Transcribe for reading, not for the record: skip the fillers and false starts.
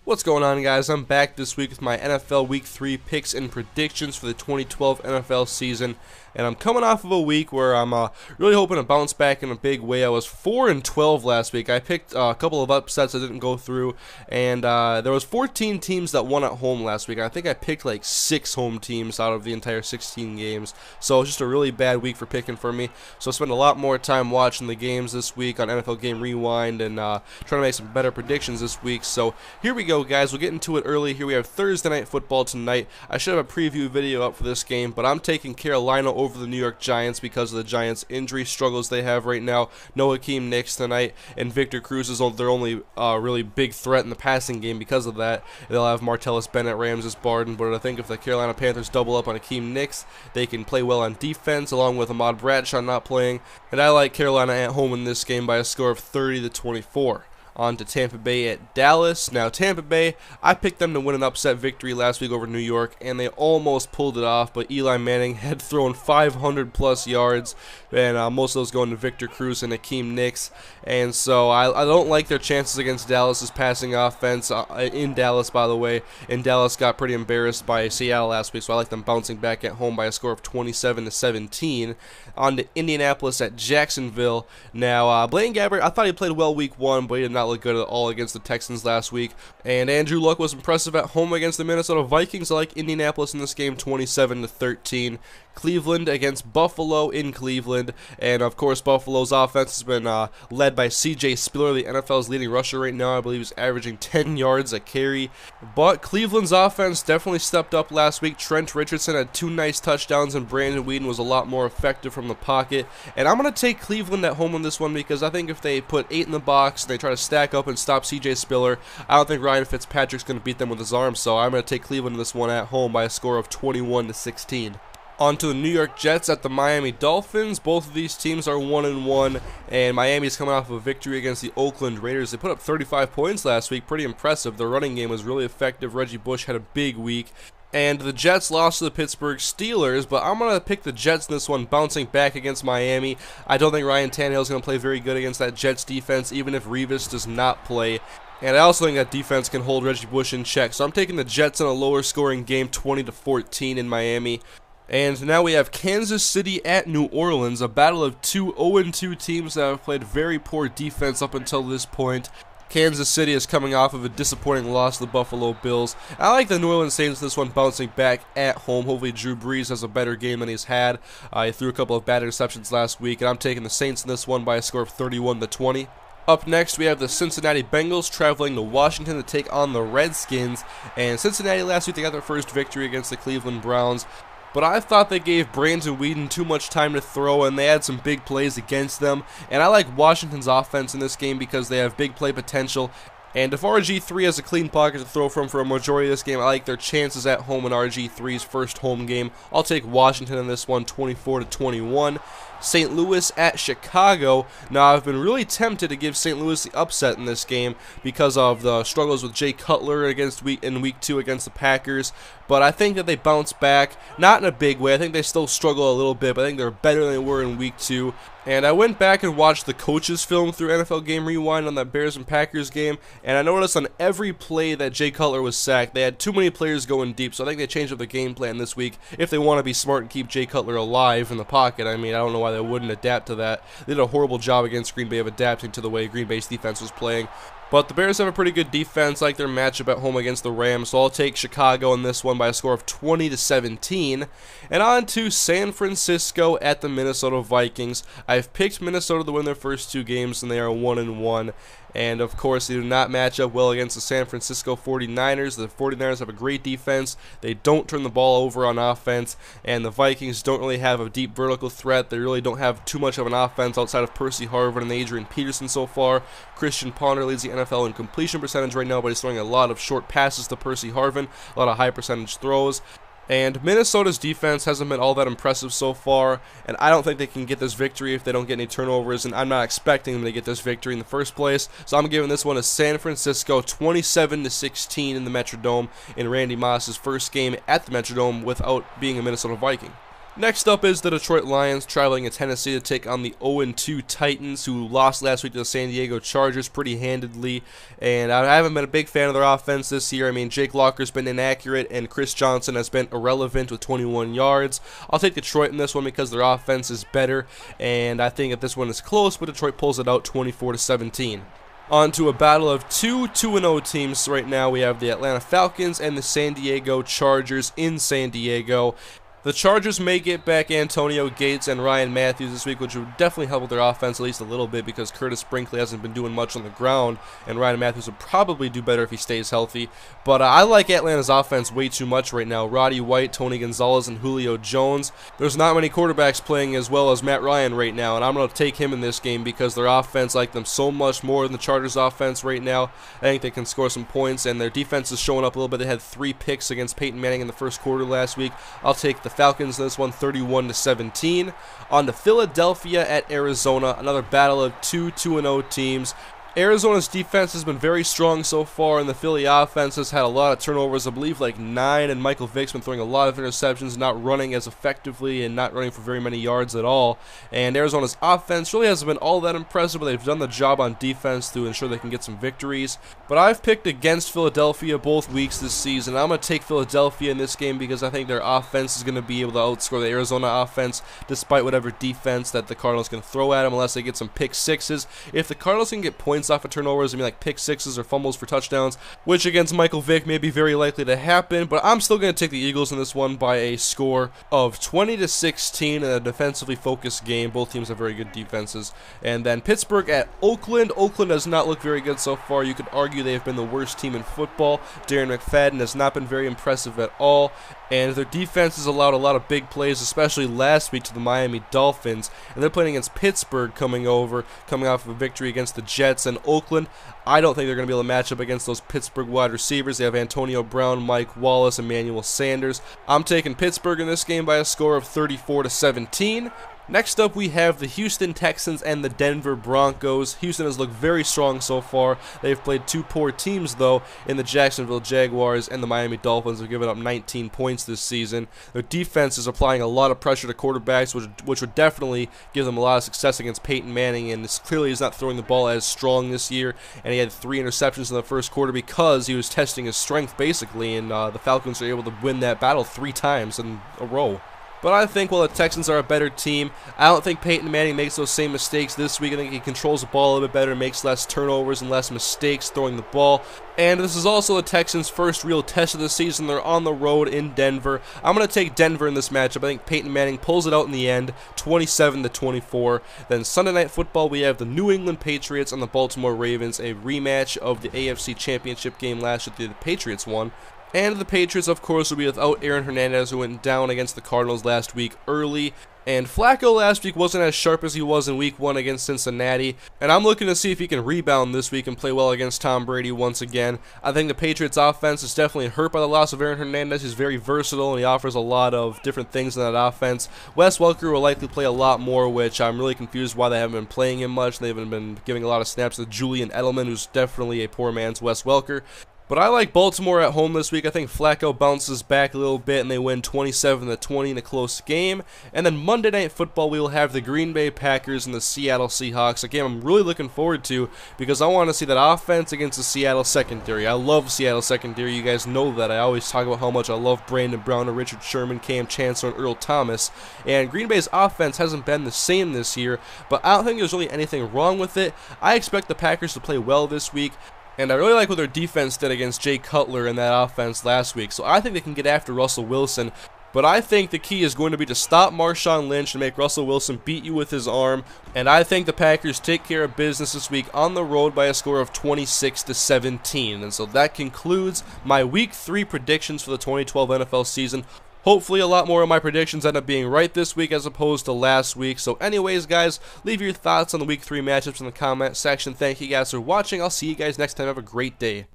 What's going on, guys? I'm back this week with my NFL Week 3 picks and predictions for the 2012 NFL season, and I'm coming off of a week where I'm really hoping to bounce back in a big way. I was 4-12 last week. I picked a couple of upsets that didn't go through, and there was 14 teams that won at home last week. I think I picked like 6 home teams out of the entire 16 games, so it was just a really bad week for picking for me. So I spent a lot more time watching the games this week on NFL Game Rewind and trying to make some better predictions this week. So here we go, guys. We'll get into it early. Here we have Thursday Night Football tonight. I should have a preview video up for this game, but I'm taking Carolina over the New York Giants because of the Giants' injury struggles they have right now. No Hakeem Nicks tonight, and Victor Cruz is their only really big threat in the passing game because of that. They'll have Martellus Bennett, Ramses Barden, but I think if the Carolina Panthers double up on Hakeem Nicks, they can play well on defense, along with Ahmad Bradshaw not playing, and I like Carolina at home in this game by a score of 30-24. On to Tampa Bay at Dallas. Now, Tampa Bay, I picked them to win an upset victory last week over New York, and they almost pulled it off, but Eli Manning had thrown 500-plus yards, and most of those going to Victor Cruz and Hakeem Nicks, and so I don't like their chances against Dallas's passing offense in Dallas, by the way, and Dallas got pretty embarrassed by Seattle last week, so I like them bouncing back at home by a score of 27-17. On to Indianapolis at Jacksonville. Now, Blaine Gabbert, I thought he played well week 1, but he did not look good at all against the Texans last week. And Andrew Luck was impressive at home against the Minnesota Vikings. I like Indianapolis in this game, 27-13. Cleveland against Buffalo in Cleveland, and of course Buffalo's offense has been led by C.J. Spiller, the NFL's leading rusher right now. I believe he's averaging 10 yards a carry, but Cleveland's offense definitely stepped up last week. Trent Richardson had 2 nice touchdowns, and Brandon Weeden was a lot more effective from the pocket, and I'm going to take Cleveland at home on this one because I think if they put 8 in the box and they try to stack up and stop C.J. Spiller, I don't think Ryan Fitzpatrick's going to beat them with his arm, so I'm going to take Cleveland in this one at home by a score of 21-16. On to the New York Jets at the Miami Dolphins. Both of these teams are 1-1, and Miami's coming off of a victory against the Oakland Raiders. They put up 35 points last week, pretty impressive. Their running game was really effective. Reggie Bush had a big week. And the Jets lost to the Pittsburgh Steelers, but I'm going to pick the Jets in this one, bouncing back against Miami. I don't think Ryan Tannehill is going to play very good against that Jets defense, even if Revis does not play. And I also think that defense can hold Reggie Bush in check. So I'm taking the Jets in a lower scoring game, 20-14 in Miami. And now we have Kansas City at New Orleans, a battle of 2 0-2 teams that have played very poor defense up until this point. Kansas City is coming off of a disappointing loss to the Buffalo Bills. I like the New Orleans Saints this one, bouncing back at home. Hopefully Drew Brees has a better game than he's had. He threw a couple of bad interceptions last week, and I'm taking the Saints in this one by a score of 31-20. Up next, we have the Cincinnati Bengals traveling to Washington to take on the Redskins. And Cincinnati last week, they got their first victory against the Cleveland Browns. But I thought they gave Brandon Weeden too much time to throw, and they had some big plays against them. And I like Washington's offense in this game because they have big play potential. And if RG3 has a clean pocket to throw from for a majority of this game, I like their chances at home in RG3's first home game. I'll take Washington in this one, 24-21. St. Louis at Chicago. Now, I've been really tempted to give St. Louis the upset in this game because of the struggles with Jay Cutler in week 2 against the Packers, but I think that they bounce back, not in a big way. I think they still struggle a little bit, but I think they're better than they were in week 2. And I went back and watched the coaches film through NFL Game Rewind on that Bears and Packers game, and I noticed on every play that Jay Cutler was sacked, they had too many players going deep, so I think they changed up the game plan this week if they want to be smart and keep Jay Cutler alive in the pocket. I mean, I don't know why they wouldn't adapt to that. They did a horrible job against Green Bay of adapting to the way Green Bay's defense was playing. But the Bears have a pretty good defense, like their matchup at home against the Rams, so I'll take Chicago in this one by a score of 20-17. And on to San Francisco at the Minnesota Vikings. I've picked Minnesota to win their first 2 games, and they are 1-1. And of course, they do not match up well against the San Francisco 49ers. The 49ers have a great defense. They don't turn the ball over on offense. And the Vikings don't really have a deep vertical threat. They really don't have too much of an offense outside of Percy Harvin and Adrian Peterson so far. Christian Ponder leads the NFL in completion percentage right now, but he's throwing a lot of short passes to Percy Harvin, a lot of high percentage throws. And Minnesota's defense hasn't been all that impressive so far, and I don't think they can get this victory if they don't get any turnovers, and I'm not expecting them to get this victory in the first place. So I'm giving this one to San Francisco, 27-16 in the Metrodome in Randy Moss's first game at the Metrodome without being a Minnesota Viking. Next up is the Detroit Lions traveling to Tennessee to take on the 0-2 Titans, who lost last week to the San Diego Chargers pretty handedly. And I haven't been a big fan of their offense this year. I mean, Jake Locker's been inaccurate, and Chris Johnson has been irrelevant with 21 yards. I'll take Detroit in this one because their offense is better, and I think that this one is close, but Detroit pulls it out 24-17. On to a battle of two 2-0 teams right now. We have the Atlanta Falcons and the San Diego Chargers in San Diego. The Chargers may get back Antonio Gates and Ryan Matthews this week, which would definitely help with their offense at least a little bit because Curtis Brinkley hasn't been doing much on the ground, and Ryan Matthews would probably do better if he stays healthy. But I like Atlanta's offense way too much right now. Roddy White, Tony Gonzalez, and Julio Jones. There's not many quarterbacks playing as well as Matt Ryan right now, and I'm going to take him in this game because their offense like them so much more than the Chargers' offense right now. I think they can score some points, and their defense is showing up a little bit. They had 3 picks against Peyton Manning in the first quarter last week. I'll take the Falcons in this one 31-17. On to Philadelphia at Arizona, another battle of two 2-0 teams. Arizona's defense has been very strong so far, and the Philly offense has had a lot of turnovers, I believe like 9, and Michael Vick's been throwing a lot of interceptions, not running as effectively and not running for very many yards at all. And Arizona's offense really hasn't been all that impressive, but they've done the job on defense to ensure they can get some victories. But I've picked against Philadelphia both weeks this season. I'm going to take Philadelphia in this game because I think their offense is going to be able to outscore the Arizona offense despite whatever defense that the Cardinals can throw at them unless they get some pick sixes. If the Cardinals can get points off of turnovers, I mean like pick sixes or fumbles for touchdowns, which against Michael Vick may be very likely to happen, but I'm still going to take the Eagles in this one by a score of 20-16 in a defensively focused game. Both teams have very good defenses. And then Pittsburgh at Oakland. Oakland does not look very good so far. You could argue they have been the worst team in football. Darren McFadden has not been very impressive at all, and their defense has allowed a lot of big plays, especially last week to the Miami Dolphins, and they're playing against Pittsburgh coming off of a victory against the Jets. And Oakland, I don't think they're going to be able to match up against those Pittsburgh wide receivers. They have Antonio Brown, Mike Wallace, Emmanuel Sanders. I'm taking Pittsburgh in this game by a score of 34-17. Next up, we have the Houston Texans and the Denver Broncos. Houston has looked very strong so far. They've played 2 poor teams, though, in the Jacksonville Jaguars and the Miami Dolphins. Have given up 19 points this season. Their defense is applying a lot of pressure to quarterbacks, which would definitely give them a lot of success against Peyton Manning, and this clearly is not throwing the ball as strong this year, and he had 3 interceptions in the first quarter because he was testing his strength, basically, and the Falcons are able to win that battle 3 times in a row. But I think while the Texans are a better team, I don't think Peyton Manning makes those same mistakes this week. I think he controls the ball a little bit better, makes less turnovers and less mistakes throwing the ball. And this is also the Texans' first real test of the season. They're on the road in Denver. I'm going to take Denver in this matchup. I think Peyton Manning pulls it out in the end, 27-24. Then Sunday Night Football, we have the New England Patriots and the Baltimore Ravens, a rematch of the AFC Championship game last year that the Patriots won. And the Patriots, of course, will be without Aaron Hernandez, who went down against the Cardinals last week early. And Flacco last week wasn't as sharp as he was in Week 1 against Cincinnati. And I'm looking to see if he can rebound this week and play well against Tom Brady once again. I think the Patriots' offense is definitely hurt by the loss of Aaron Hernandez. He's very versatile, and he offers a lot of different things in that offense. Wes Welker will likely play a lot more, which I'm really confused why they haven't been playing him much. They haven't been giving a lot of snaps to Julian Edelman, who's definitely a poor man's Wes Welker. But I like Baltimore at home this week. I think Flacco bounces back a little bit and they win 27-20 in a close game. And then Monday Night Football, we will have the Green Bay Packers and the Seattle Seahawks. A game I'm really looking forward to because I want to see that offense against the Seattle secondary. I love Seattle secondary. You guys know that. I always talk about how much I love Brandon Brown and Richard Sherman, Cam Chancellor, and Earl Thomas. And Green Bay's offense hasn't been the same this year, but I don't think there's really anything wrong with it. I expect the Packers to play well this week. And I really like what their defense did against Jay Cutler in that offense last week. So I think they can get after Russell Wilson. But I think the key is going to be to stop Marshawn Lynch and make Russell Wilson beat you with his arm. And I think the Packers take care of business this week on the road by a score of 26-17. And so that concludes my Week 3 predictions for the 2012 NFL season. Hopefully a lot more of my predictions end up being right this week as opposed to last week. So anyways, guys, leave your thoughts on the Week 3 matchups in the comment section. Thank you guys for watching. I'll see you guys next time. Have a great day.